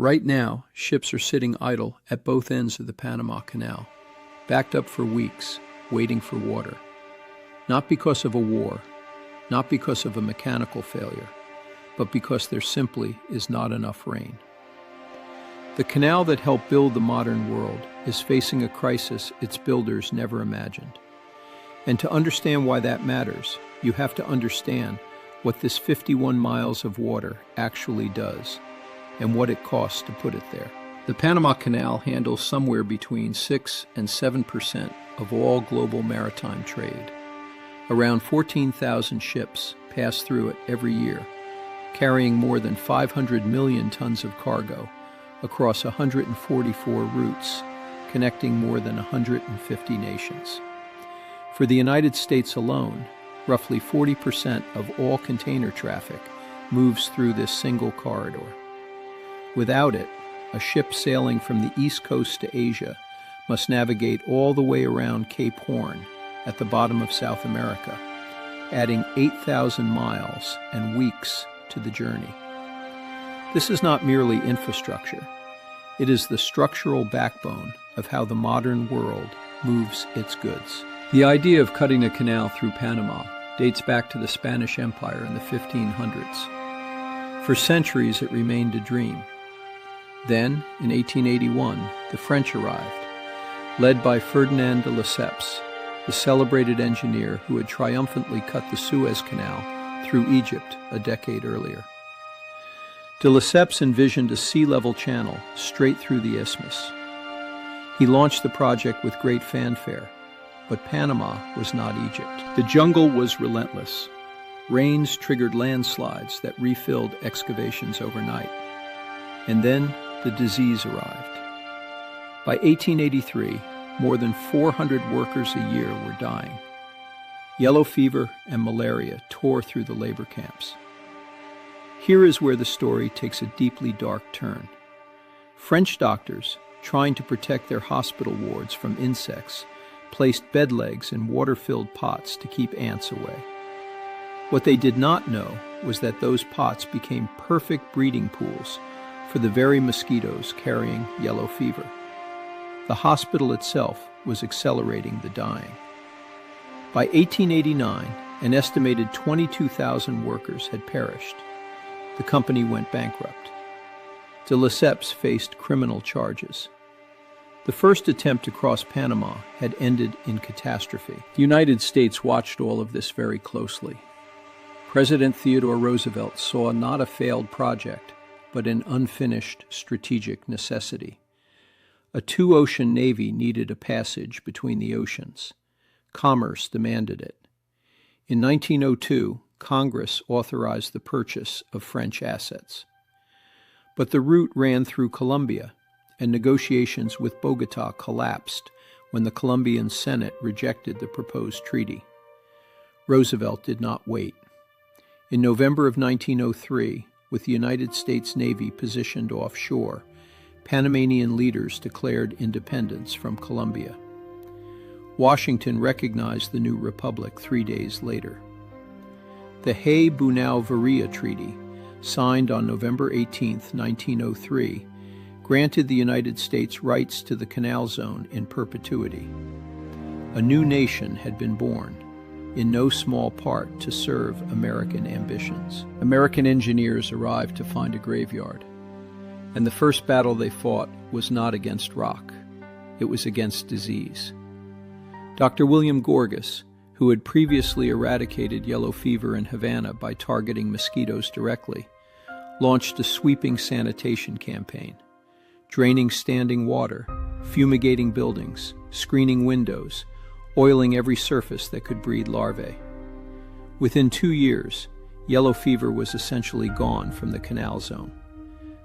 Right now, ships are sitting idle at both ends of the Panama Canal, backed up for weeks, waiting for water. Not because of a war, not because of a mechanical failure, but because there simply is not enough rain. The canal that helped build the modern world is facing a crisis its builders never imagined. And to understand why that matters, you have to understand what this 51 miles of water actually does, and what it costs to put it there. The Panama Canal handles somewhere between 6 and 7% of all global maritime trade. Around 14,000 ships pass through it every year, carrying more than 500 million tons of cargo across 144 routes, connecting more than 150 nations. For the United States alone, roughly 40% of all container traffic moves through this single corridor. Without it, a ship sailing from the East Coast to Asia must navigate all the way around Cape Horn at the bottom of South America, adding 8,000 miles and weeks to the journey. This is not merely infrastructure. It is the structural backbone of how the modern world moves its goods. The idea of cutting a canal through Panama dates back to the Spanish Empire in the 1500s. For centuries, it remained a dream. Then, in 1881, the French arrived, led by Ferdinand de Lesseps, the celebrated engineer who had triumphantly cut the Suez Canal through Egypt a decade earlier. De Lesseps envisioned a sea-level channel straight through the isthmus. He launched the project with great fanfare, but Panama was not Egypt. The jungle was relentless. Rains triggered landslides that refilled excavations overnight. And then the disease arrived. By 1883, more than 400 workers a year were dying. Yellow fever and malaria tore through the labor camps. Here is where the story takes a deeply dark turn. French doctors, trying to protect their hospital wards from insects, placed bed legs in water-filled pots to keep ants away. What they did not know was that those pots became perfect breeding pools for the very mosquitoes carrying yellow fever. The hospital itself was accelerating the dying. By 1889, an estimated 22,000 workers had perished. The company went bankrupt. De Lesseps faced criminal charges. The first attempt to cross Panama had ended in catastrophe. The United States watched all of this very closely. President Theodore Roosevelt saw not a failed project, but an unfinished strategic necessity. A two-ocean navy needed a passage between the oceans. Commerce demanded it. In 1902, Congress authorized the purchase of French assets. But the route ran through Colombia, and negotiations with Bogota collapsed when the Colombian Senate rejected the proposed treaty. Roosevelt did not wait. In November of 1903, with the United States Navy positioned offshore, Panamanian leaders declared independence from Colombia. Washington recognized the new republic 3 days later. The Hay-Bunau-Varilla Treaty, signed on November 18, 1903, granted the United States rights to the Canal Zone in perpetuity. A new nation had been born, in no small part to serve American ambitions. American engineers arrived to find a graveyard, and the first battle they fought was not against rock, it was against disease. Dr. William Gorgas, who had previously eradicated yellow fever in Havana by targeting mosquitoes directly, launched a sweeping sanitation campaign, draining standing water, fumigating buildings, screening windows, oiling every surface that could breed larvae. Within 2 years, yellow fever was essentially gone from the canal zone.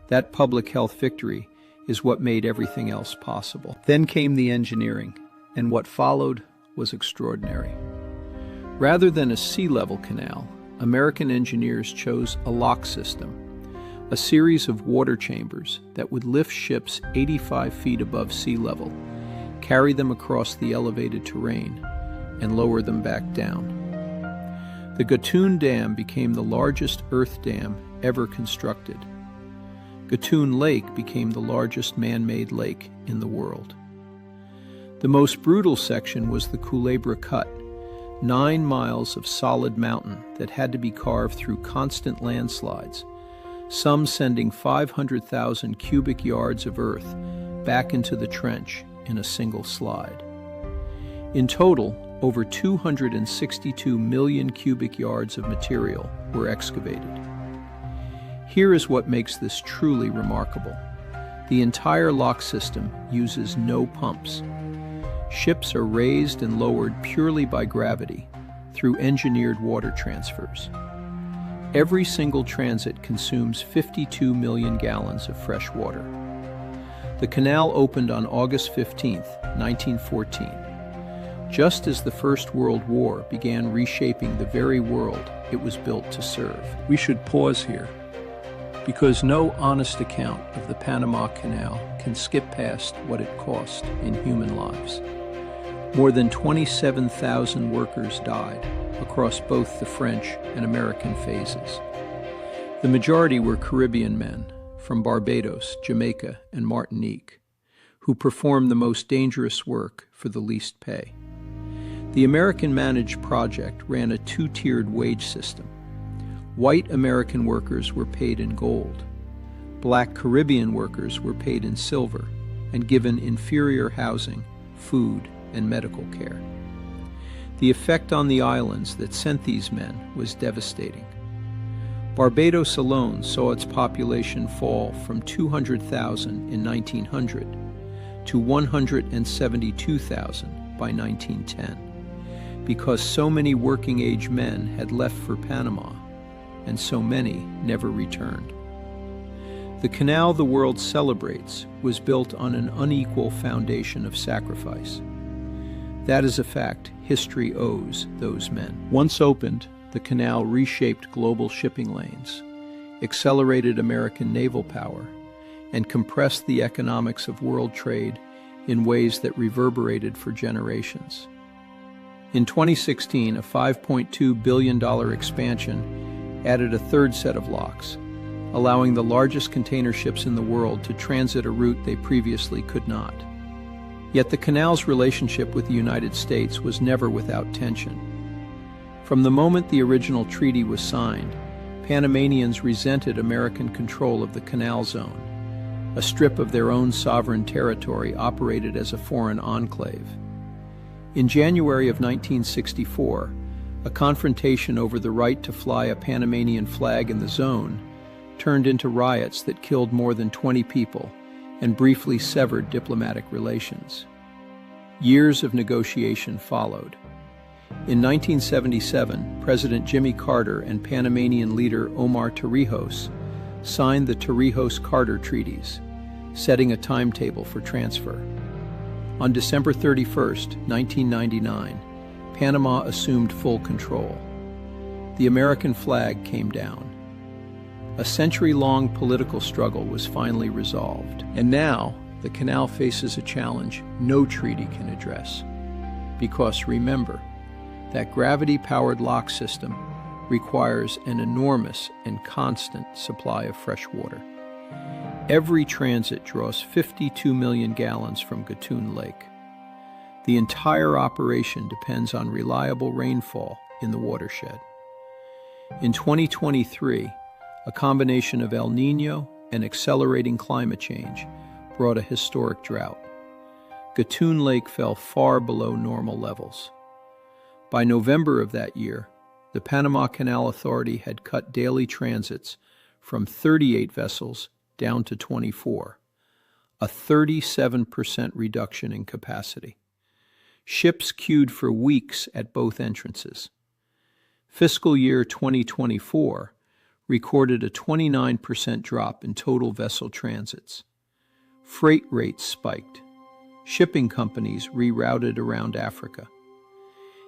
That public health victory is what made everything else possible. Then came the engineering, and what followed was extraordinary. Rather than a sea-level canal, American engineers chose a lock system, a series of water chambers that would lift ships 85 feet above sea level, carry them across the elevated terrain, and lower them back down. The Gatun Dam became the largest earth dam ever constructed. Gatun Lake became the largest man-made lake in the world. The most brutal section was the Culebra Cut, 9 miles of solid mountain that had to be carved through constant landslides, some sending 500,000 cubic yards of earth back into the trench in a single slide. In total, over 262 million cubic yards of material were excavated. Here is what makes this truly remarkable. The entire lock system uses no pumps. Ships are raised and lowered purely by gravity through engineered water transfers. Every single transit consumes 52 million gallons of fresh water. The canal opened on August 15, 1914, just as the First World War began reshaping the very world it was built to serve. We should pause here, because no honest account of the Panama Canal can skip past what it cost in human lives. More than 27,000 workers died across both the French and American phases. The majority were Caribbean men from Barbados, Jamaica, and Martinique, who performed the most dangerous work for the least pay. The American-managed project ran a two-tiered wage system. White American workers were paid in gold. Black Caribbean workers were paid in silver and given inferior housing, food, and medical care. The effect on the islands that sent these men was devastating. Barbados alone saw its population fall from 200,000 in 1900 to 172,000 by 1910, because so many working-age men had left for Panama, and so many never returned. The canal the world celebrates was built on an unequal foundation of sacrifice. That is a fact history owes those men. Once opened, the canal reshaped global shipping lanes, accelerated American naval power, and compressed the economics of world trade in ways that reverberated for generations. In 2016, a $5.2 billion expansion added a third set of locks, allowing the largest container ships in the world to transit a route they previously could not. Yet the canal's relationship with the United States was never without tension. From the moment the original treaty was signed, Panamanians resented American control of the canal zone, a strip of their own sovereign territory operated as a foreign enclave. In January of 1964, a confrontation over the right to fly a Panamanian flag in the zone turned into riots that killed more than 20 people and briefly severed diplomatic relations. Years of negotiation followed. In 1977, President Jimmy Carter and Panamanian leader Omar Torrijos signed the Torrijos-Carter treaties, setting a timetable for transfer. On December 31, 1999, Panama assumed full control. The American flag came down. A century-long political struggle was finally resolved. And now, the canal faces a challenge no treaty can address. Because remember, that gravity-powered lock system requires an enormous and constant supply of fresh water. Every transit draws 52 million gallons from Gatun Lake. The entire operation depends on reliable rainfall in the watershed. In 2023, a combination of El Niño and accelerating climate change brought a historic drought. Gatun Lake fell far below normal levels. By November of that year, the Panama Canal Authority had cut daily transits from 38 vessels down to 24, a 37% reduction in capacity. Ships queued for weeks at both entrances. Fiscal year 2024 recorded a 29% drop in total vessel transits. Freight rates spiked. Shipping companies rerouted around Africa.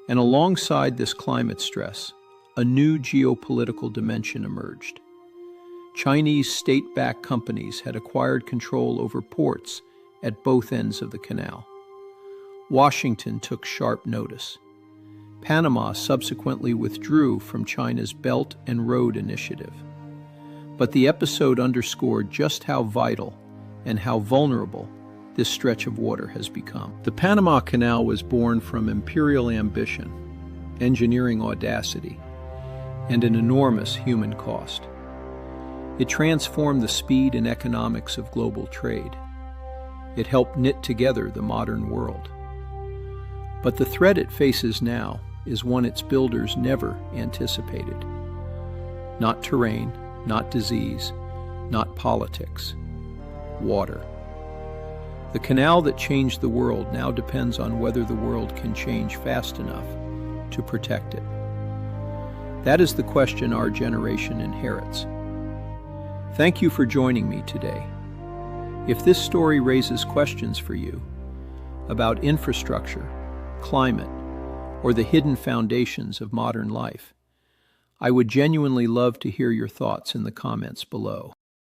And alongside this climate stress, a new geopolitical dimension emerged. Chinese state-backed companies had acquired control over ports at both ends of the canal. Washington took sharp notice. Panama subsequently withdrew from China's Belt and Road Initiative. But the episode underscored just how vital and how vulnerable this stretch of water has become. The Panama Canal was born from imperial ambition, engineering audacity, and an enormous human cost. It transformed the speed and economics of global trade. It helped knit together the modern world. But the threat it faces now is one its builders never anticipated. Not terrain, not disease, not politics. Water. The canal that changed the world now depends on whether the world can change fast enough to protect it. That is the question our generation inherits. Thank you for joining me today. If this story raises questions for you about infrastructure, climate, or the hidden foundations of modern life, I would genuinely love to hear your thoughts in the comments below.